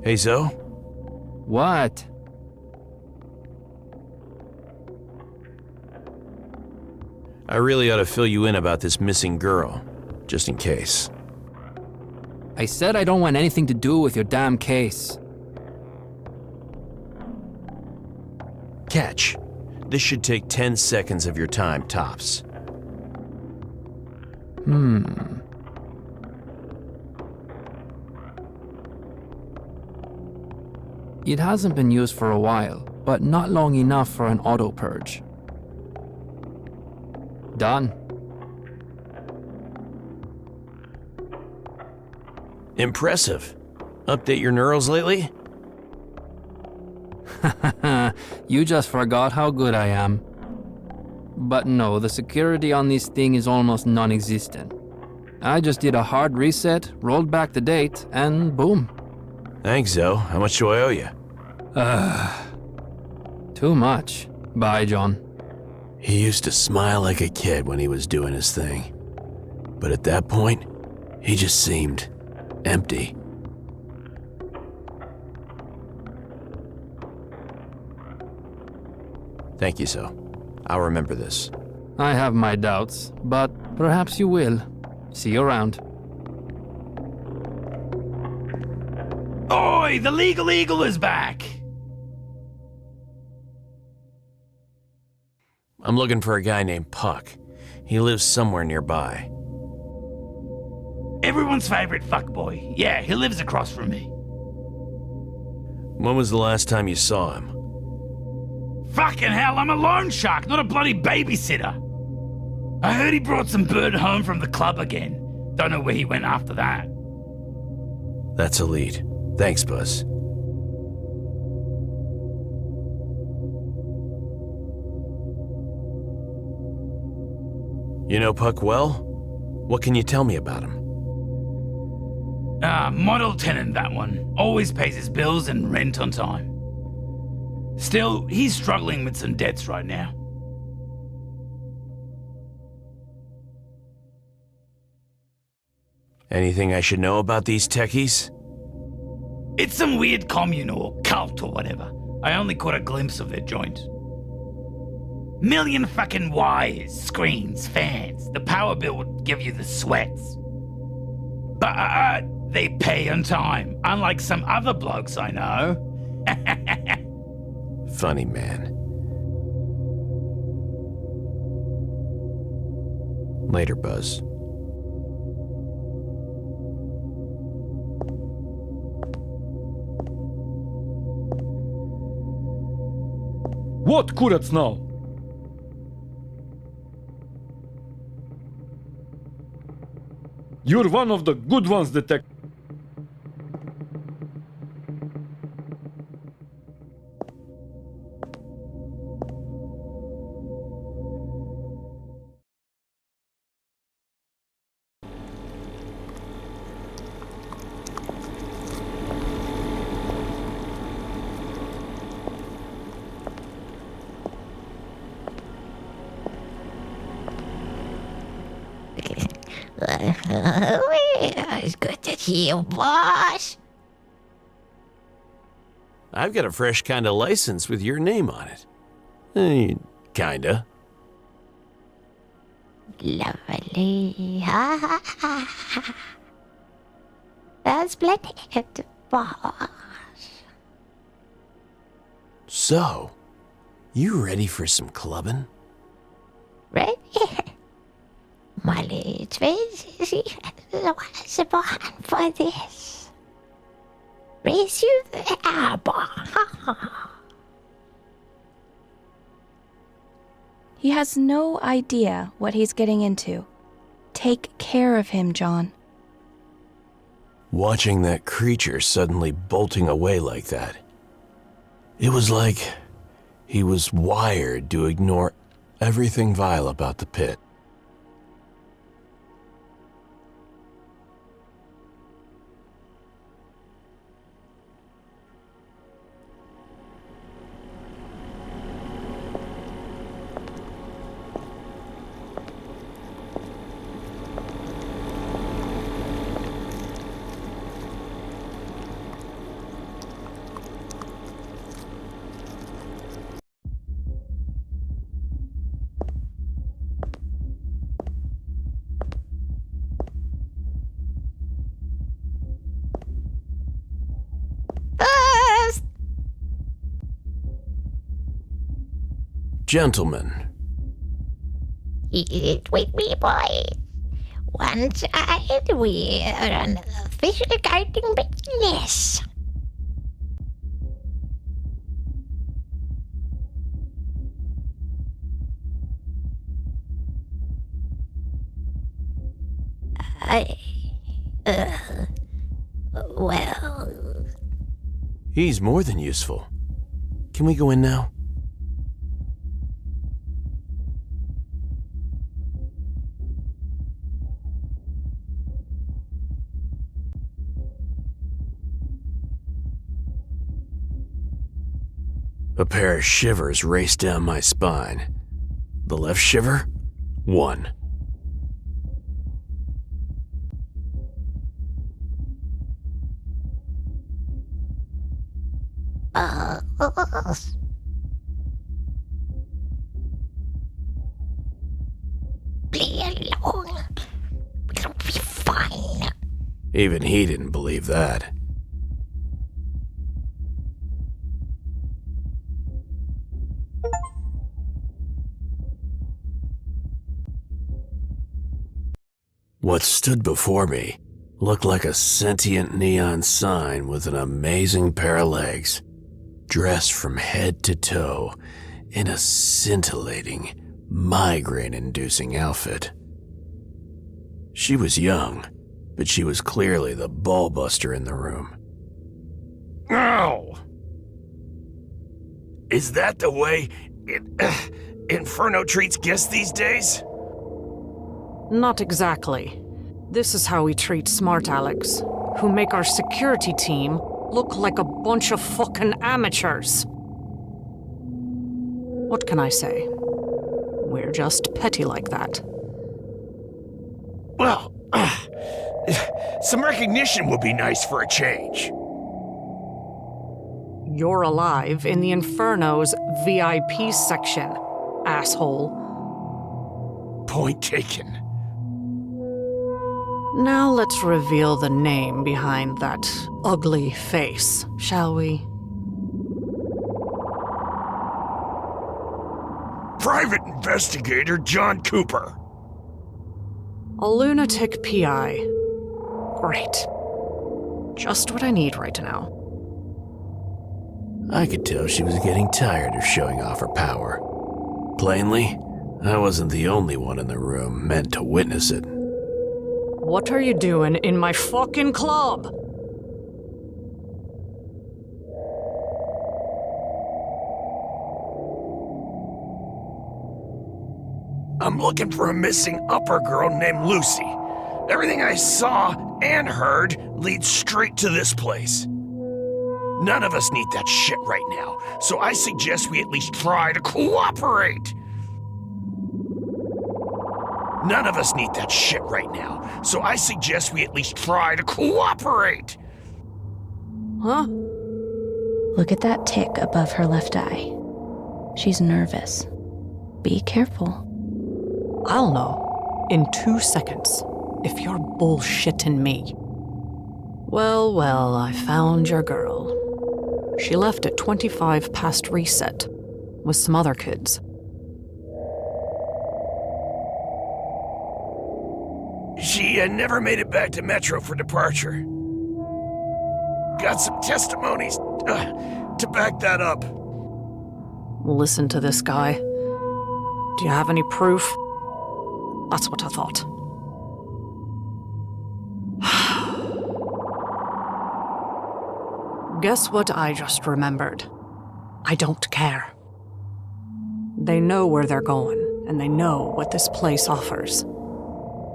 Hey, Zoe? What? I really ought to fill you in about this missing girl, just in case. I said I don't want anything to do with your damn case. Catch. This should take 10 seconds of your time, tops. It hasn't been used for a while, but not long enough for an auto purge. Done. Impressive. Update your neurals lately? You just forgot how good I am. But no, the security on this thing is almost non-existent. I just did a hard reset, rolled back the date, and boom. Thanks, Zoe. How much do I owe you? Too much. Bye, John. He used to smile like a kid when he was doing his thing. But at that point, he just seemed empty. Thank you, Zoe. I'll remember this. I have my doubts, but perhaps you will. See you around. Oi, the Legal Eagle is back! I'm looking for a guy named Puck. He lives somewhere nearby. Everyone's favorite fuckboy. Yeah, he lives across from me. When was the last time you saw him? Fucking hell, I'm a loan shark, not a bloody babysitter. I heard he brought some bird home from the club again. Don't know where he went after that. That's a lead. Thanks, Buzz. You know Puck well? What can you tell me about him? Model tenant, that one. Always pays his bills and rent on time. Still, he's struggling with some debts right now. Anything I should know about these techies? It's some weird commune or cult or whatever. I only caught a glimpse of their joint. Million fucking wires, screens, fans. The power bill would give you the sweats. But they pay on time, unlike some other blokes I know. Funny man. Later, Buzz. What kurac now? You're one of the good ones, detective. It's good to see you, boss. I've got a fresh kind of license with your name on it. Kinda. Lovely. Ha ha ha ha. That's plenty, boss. So, you ready for some clubbing? Ready? My legs, was born for this. Raise you the airborne. He has no idea what he's getting into. Take care of him, John. Watching that creature suddenly bolting away like that, it was like he was wired to ignore everything vile about the pit. Gentlemen, Eat with me, boy. One side, we're an official gardening business. Well, he's more than useful. Can we go in now? A pair of shivers raced down my spine. The left shiver? 1. play along. It'll be fine. Even he didn't believe that. What stood before me looked like a sentient neon sign with an amazing pair of legs, dressed from head to toe in a scintillating, migraine-inducing outfit. She was young, but she was clearly the ballbuster in the room. Oh! Is that the way Inferno treats guests these days? Not exactly. This is how we treat smart Alex, who make our security team look like a bunch of fucking amateurs. What can I say? We're just petty like that. Well, some recognition would be nice for a change. You're alive in the Inferno's VIP section, asshole. Point taken. Now let's reveal the name behind that ugly face, shall we? Private Investigator John Cooper. A lunatic PI. Great. Just what I need right now. I could tell she was getting tired of showing off her power. Plainly, I wasn't the only one in the room meant to witness it. What are you doing in my fucking club? I'm looking for a missing upper girl named Lucy. Everything I saw and heard leads straight to this place. None of us need that shit right now, so I suggest we at least try to cooperate. None of us need that shit right now, so I suggest we at least try to cooperate. Huh? Look at that tick above her left eye. She's nervous. Be careful. I'll know in 2 seconds if you're bullshitting me. Well, well, I found your girl. She left at 25 past reset with some other kids. She never made it back to Metro for departure. Got some testimonies to back that up. Listen to this guy. Do you have any proof? That's what I thought. Guess what I just remembered? I don't care. They know where they're going, and they know what this place offers.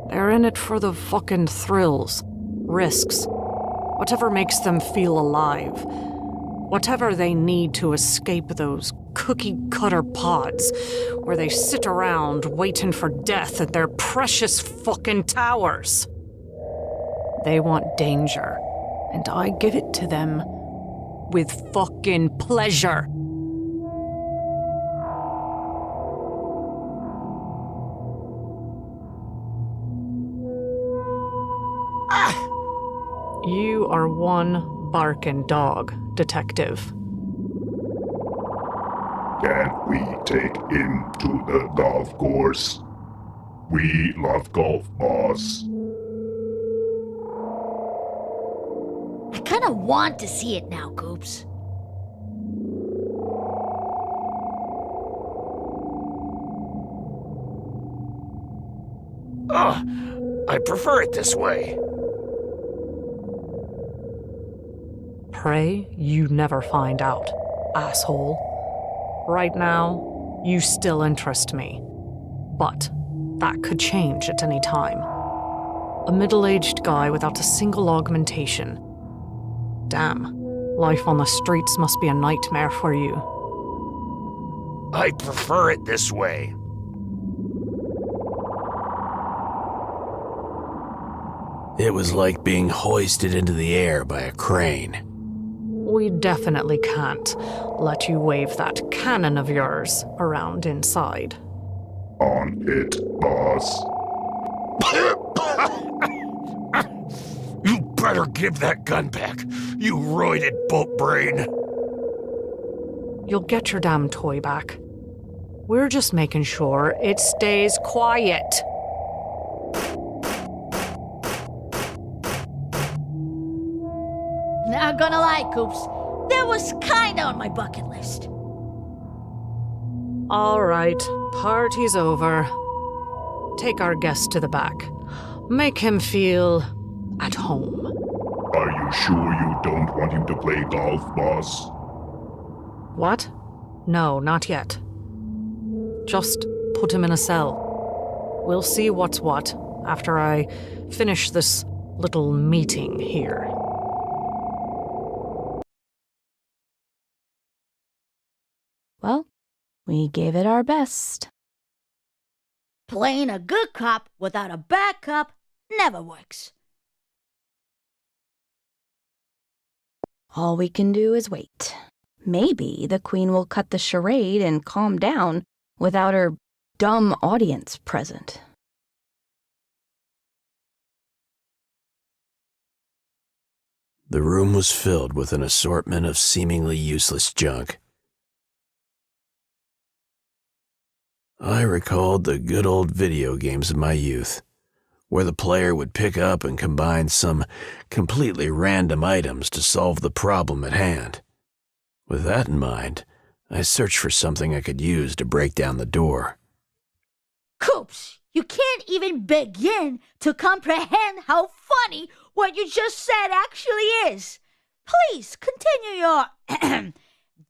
They're in it for the fucking thrills, risks, whatever makes them feel alive, whatever they need to escape those cookie-cutter pods where they sit around waiting for death at their precious fucking towers. They want danger, and I give it to them with fucking pleasure. You are one barking dog, detective. Can't we take him to the golf course? We love golf, boss. I kind of want to see it now, Goops. I prefer it this way. Pray you never find out, asshole. Right now, you still interest me. But that could change at any time. A middle-aged guy without a single augmentation. Damn, life on the streets must be a nightmare for you. I prefer it this way. It was like being hoisted into the air by a crane. We definitely can't let you wave that cannon of yours around inside. On it, boss. You better give that gun back, you roided boat brain. You'll get your damn toy back. We're just making sure it stays quiet. Not gonna lie, Goops. That was kinda on my bucket list. All right, party's over. Take our guest to the back. Make him feel at home. Are you sure you don't want him to play golf, boss? What? No, not yet. Just put him in a cell. We'll see what's what after I finish this little meeting here. Well, we gave it our best. Playing a good cop without a bad cop never works. All we can do is wait. Maybe the Queen will cut the charade and calm down without her dumb audience present. The room was filled with an assortment of seemingly useless junk. I recalled the good old video games of my youth, where the player would pick up and combine some completely random items to solve the problem at hand. With that in mind, I searched for something I could use to break down the door. Coops, you can't even begin to comprehend how funny what you just said actually is. Please continue your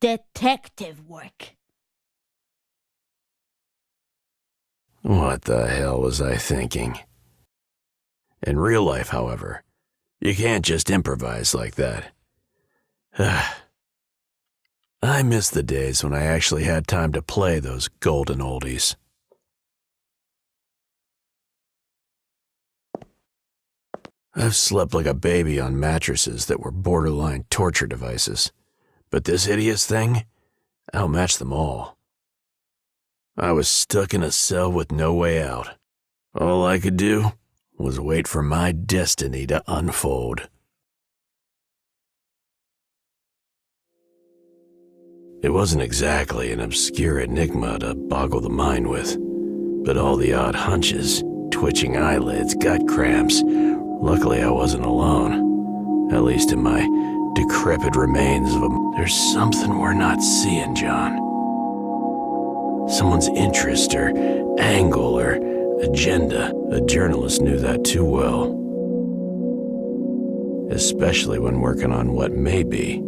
detective work. What the hell was I thinking? In real life, however, you can't just improvise like that. I miss the days when I actually had time to play those golden oldies. I've slept like a baby on mattresses that were borderline torture devices, but this hideous thing outmatched them all. I was stuck in a cell with no way out. All I could do was wait for my destiny to unfold. It wasn't exactly an obscure enigma to boggle the mind with, but all the odd hunches, twitching eyelids, gut cramps. Luckily, I wasn't alone, at least in my decrepit remains of a... There's something we're not seeing, John. Someone's interest or angle or agenda. A journalist knew that too well. Especially when working on what may be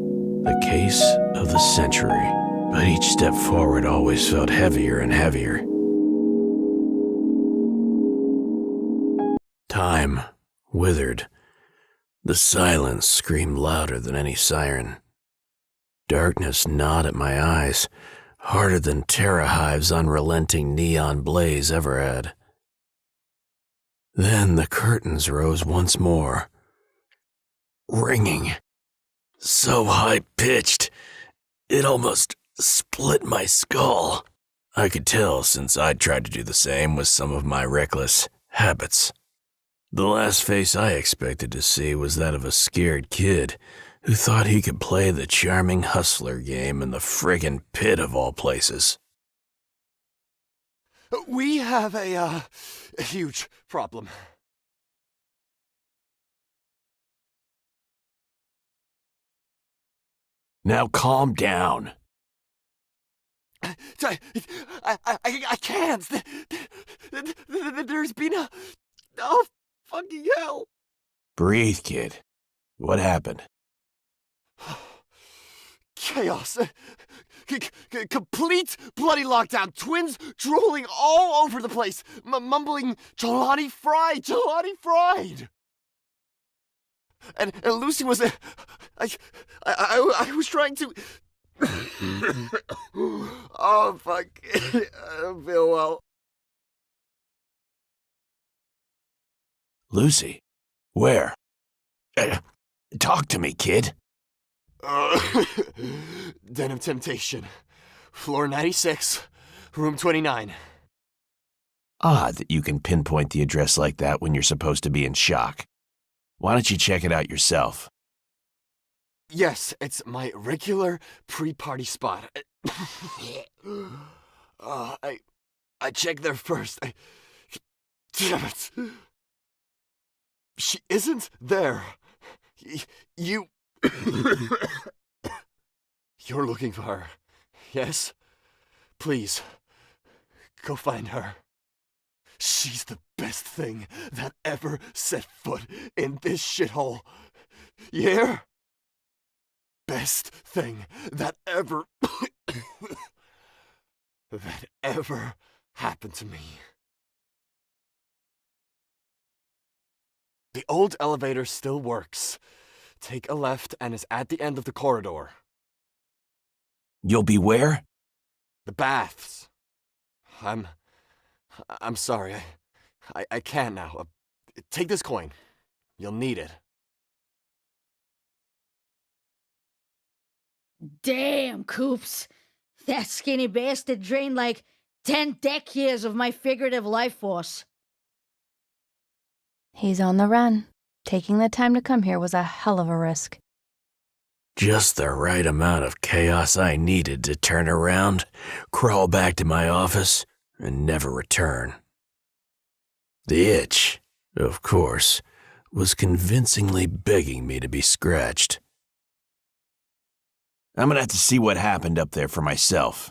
the case of the century. But each step forward always felt heavier and heavier. Time withered. The silence screamed louder than any siren. Darkness gnawed at my eyes, harder than TerraHive's unrelenting neon blaze ever had. Then the curtains rose once more, ringing, so high-pitched, it almost split my skull. I could tell since I'd tried to do the same with some of my reckless habits. The last face I expected to see was that of a scared kid who thought he could play the charming hustler game in the friggin' pit of all places. We have a huge problem. Now calm down. I can't. There's been a... Oh, fucking hell. Breathe, kid. What happened? Chaos. Complete bloody lockdown. Twins drooling all over the place, mumbling Jelani fried, Jelani fried. And Lucy was... I was trying to... Oh, fuck. I don't feel well. Lucy? Where? Talk to me, kid. Den of Temptation. Floor 96, room 29. Odd that you can pinpoint the address like that when you're supposed to be in shock. Why don't you check it out yourself? Yes, it's my regular pre-party spot. I checked there first. Damn it. She isn't there. You... You're looking for her, yes? Please, go find her. She's the best thing that ever set foot in this shithole. You hear? Best thing that ever... that ever happened to me. The old elevator still works. Take a left and it's at the end of the corridor. You'll be where? The baths. I'm sorry. I can't now. Take this coin. You'll need it. Damn, Coops. That skinny bastard drained like 10 deck years of my figurative life force. He's on the run. Taking the time to come here was a hell of a risk. Just the right amount of chaos I needed to turn around, crawl back to my office, and never return. The itch, of course, was convincingly begging me to be scratched. I'm gonna have to see what happened up there for myself.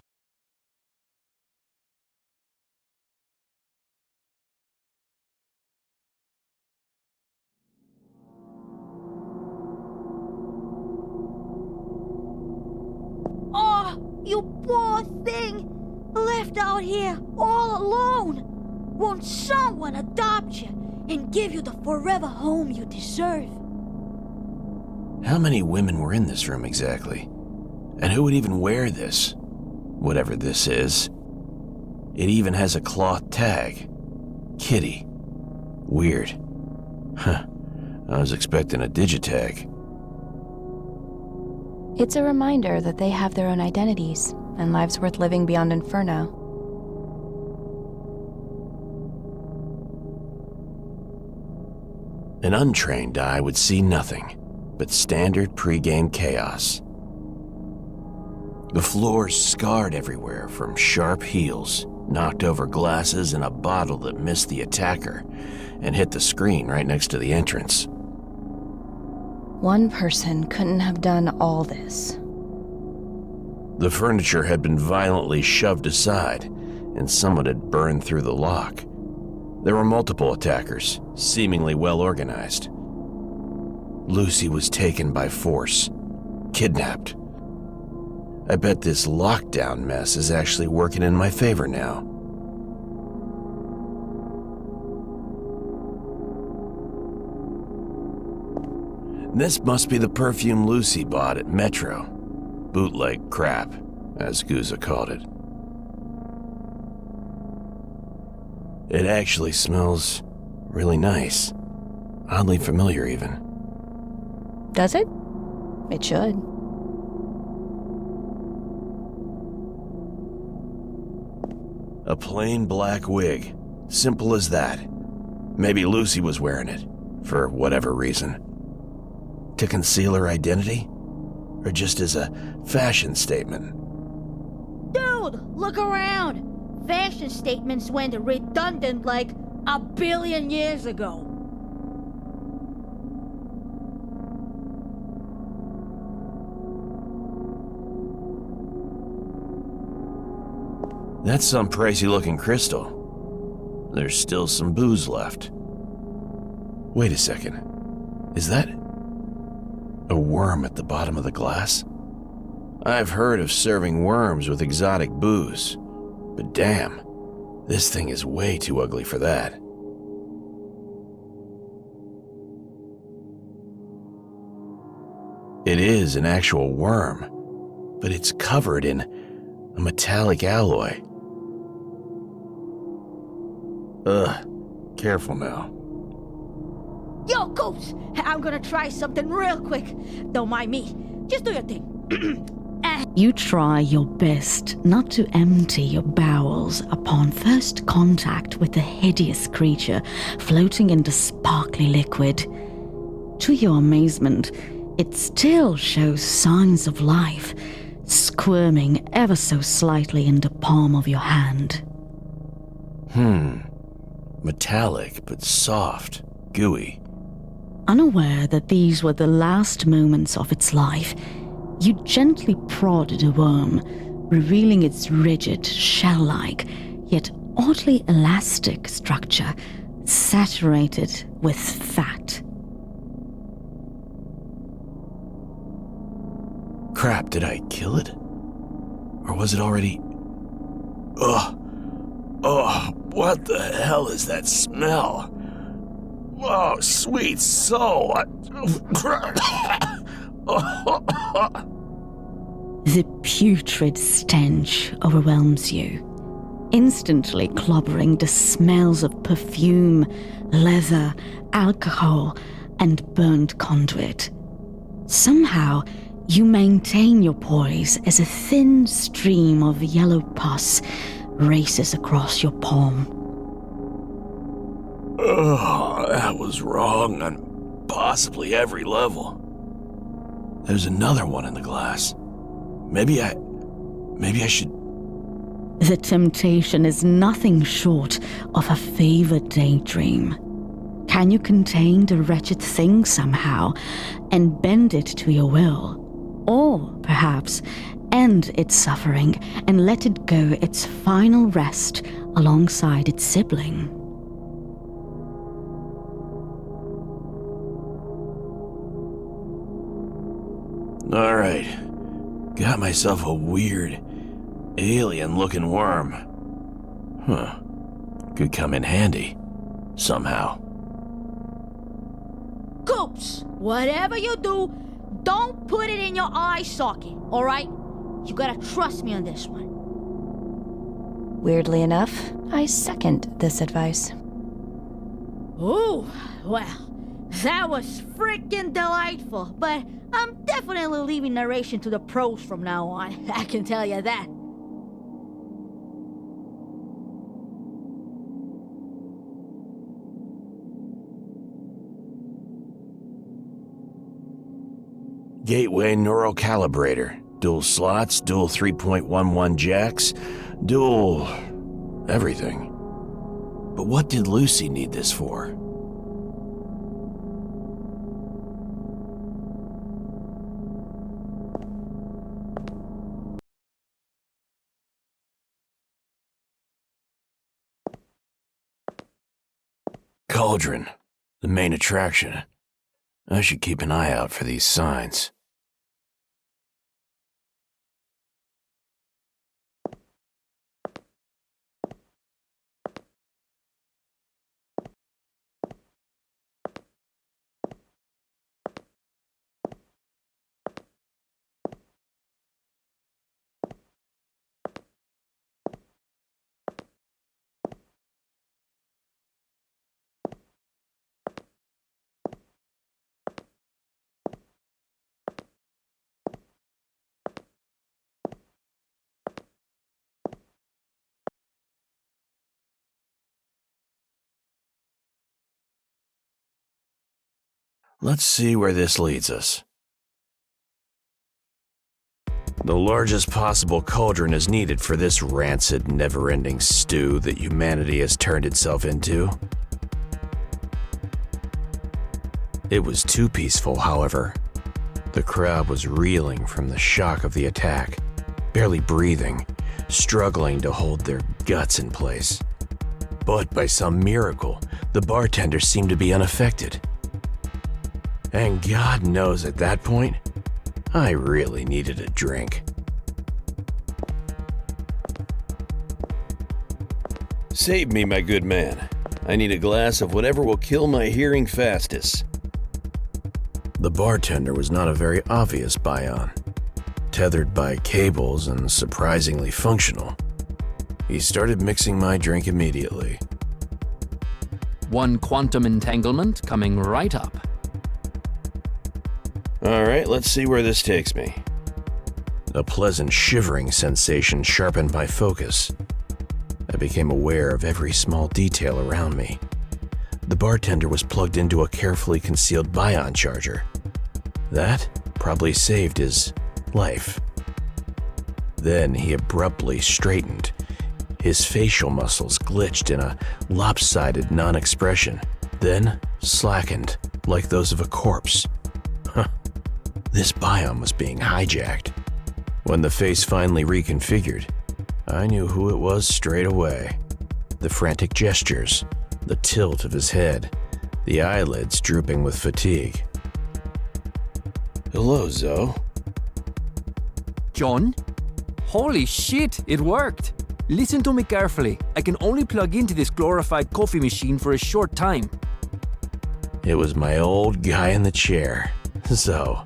Oh, you poor thing! Left out here all alone! Won't someone adopt you and give you the forever home you deserve? How many women were in this room exactly? And who would even wear this? Whatever this is. It even has a cloth tag. Kitty. Weird. Huh. I was expecting a digitag. It's a reminder that they have their own identities and lives worth living beyond Inferno. An untrained eye would see nothing but standard pre-game chaos. The floor's scarred everywhere from sharp heels, knocked over glasses, and a bottle that missed the attacker and hit the screen right next to the entrance. One person couldn't have done all this. The furniture had been violently shoved aside, and someone had burned through the lock. There were multiple attackers, seemingly well organized. Lucy was taken by force, kidnapped. I bet this lockdown mess is actually working in my favor now. This must be the perfume Lucy bought at Metro. Bootleg crap, as Guza called it. It actually smells really nice. Oddly familiar, even. Does it? It should. A plain black wig. Simple as that. Maybe Lucy was wearing it, for whatever reason. To conceal her identity? or just as a fashion statement? Dude, look around. Fashion statements went redundant like a billion years ago. That's some pricey-looking crystal. There's still some booze left. Wait a second. Is that a worm at the bottom of the glass? I've heard of serving worms with exotic booze, but damn, this thing is way too ugly for that. It is an actual worm, but it's covered in a metallic alloy. Ugh, careful now. Yo, Coops, I'm gonna try something real quick. Don't mind me. Just do your thing. You try your best not to empty your bowels upon first contact with the hideous creature floating in the sparkly liquid. To your amazement, it still shows signs of life, squirming ever so slightly in the palm of your hand. Metallic but soft, gooey. Unaware that these were the last moments of its life, you gently prod the worm, revealing its rigid, shell-like, yet oddly elastic structure, saturated with fat. Crap, did I kill it? Or was it already... Ugh. Oh, what the hell is that smell? Oh, sweet soul. The putrid stench overwhelms you, instantly clobbering the smells of perfume, leather, alcohol, and burnt conduit. Somehow, you maintain your poise as a thin stream of yellow pus races across your palm. Oh, that was wrong on possibly every level. There's another one in the glass. Maybe I should... The temptation is nothing short of a favored daydream. Can you contain the wretched thing somehow and bend it to your will? Or, perhaps, end its suffering and let it go its final rest alongside its sibling? All right. Got myself a weird, alien-looking worm. Huh. Could come in handy. Somehow. Coops, whatever you do, don't put it in your eye socket, alright? You gotta trust me on this one. Weirdly enough, I second this advice. Ooh, well, that was freaking delightful, but I'm definitely leaving narration to the pros from now on, I can tell you that. Gateway neurocalibrator. Dual slots, dual 3.11 jacks, dual... everything. But what did Lucy need this for? Cauldron, the main attraction. I should keep an eye out for these signs. Let's see where this leads us. The largest possible cauldron is needed for this rancid, never-ending stew that humanity has turned itself into. It was too peaceful, however. The crowd was reeling from the shock of the attack, barely breathing, struggling to hold their guts in place. But by some miracle, the bartender seemed to be unaffected. And God knows at that point, I really needed a drink. Save me, my good man. I need a glass of whatever will kill my hearing fastest. The bartender was not a very obvious Byon. Tethered by cables and surprisingly functional. He started mixing my drink immediately. One quantum entanglement coming right up. All right, let's see where this takes me. A pleasant shivering sensation sharpened my focus. I became aware of every small detail around me. The bartender was plugged into a carefully concealed Byon charger. That probably saved his life. Then he abruptly straightened. His facial muscles glitched in a lopsided non-expression, then slackened like those of a corpse. This biome was being hijacked. When the face finally reconfigured, I knew who it was straight away. The frantic gestures, the tilt of his head, the eyelids drooping with fatigue. Hello, Zoe. John? Holy shit, it worked! Listen to me carefully. I can only plug into this glorified coffee machine for a short time. It was my old guy in the chair, Zoe.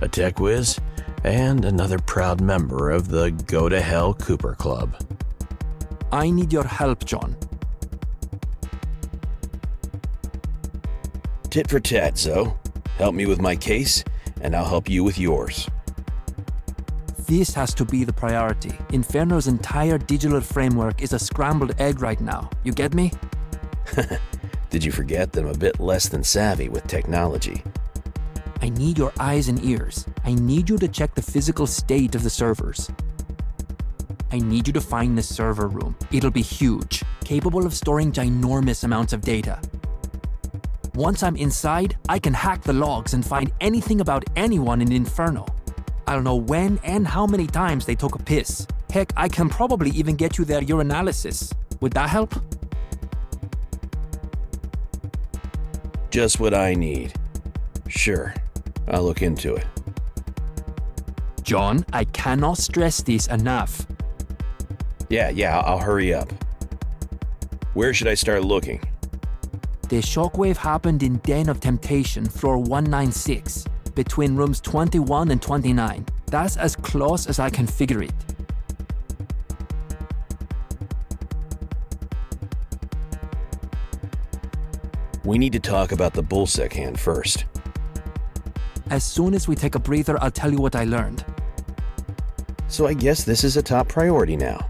A tech whiz, and another proud member of the Go to Hell Cooper Club. I need your help, John. Tit for tat, Zoe. Help me with my case, and I'll help you with yours. This has to be the priority. Inferno's entire digital framework is a scrambled egg right now. You get me? Did you forget that I'm a bit less than savvy with technology? I need your eyes and ears. I need you to check the physical state of the servers. I need you to find the server room. It'll be huge, capable of storing ginormous amounts of data. Once I'm inside, I can hack the logs and find anything about anyone in Inferno. I'll know when and how many times they took a piss. Heck, I can probably even get you their urinalysis. Would that help? Just what I need. Sure, I'll look into it. John, I cannot stress this enough. Yeah, I'll hurry up. Where should I start looking? The shockwave happened in Den of Temptation, floor 196, between rooms 21 and 29. That's as close as I can figure it. We need to talk about the bullsec hand first. As soon as we take a breather, I'll tell you what I learned. So I guess this is a top priority now.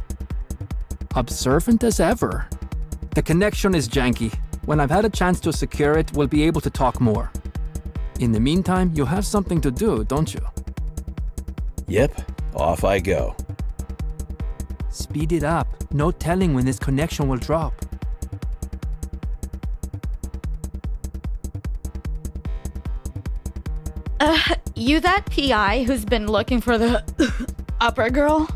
Observant as ever. The connection is janky. When I've had a chance to secure it, we'll be able to talk more. In the meantime, you have something to do, don't you? Yep, off I go. Speed it up. No telling when this connection will drop. You that PI who's been looking for the upper girl?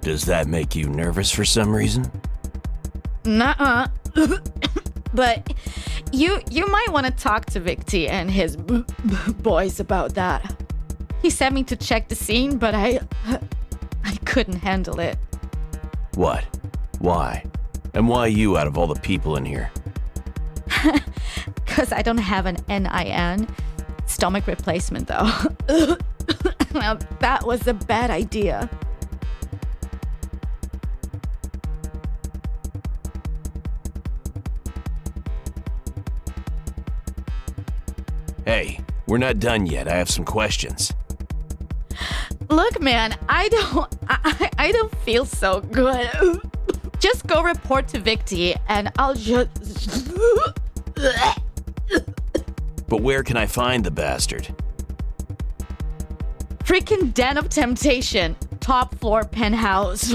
Does that make you nervous for some reason? Nuh-uh. But you might want to talk to Victy and his boys about that. He sent me to check the scene, but I couldn't handle it. What? Why? And why you out of all the people in here? 'Cause I don't have an NIN. Stomach replacement, though. Now, that was a bad idea. Hey, we're not done yet. I have some questions. Look, man, I don't feel so good. Just go report to Victy, and I'll just... But where can I find the bastard? Freaking Den of Temptation. Top floor penthouse.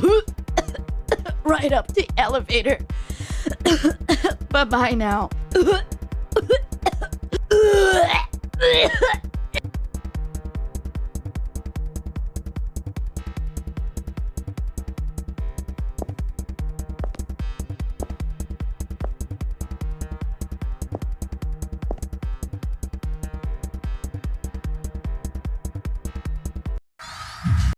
Right up the elevator. Bye-bye now.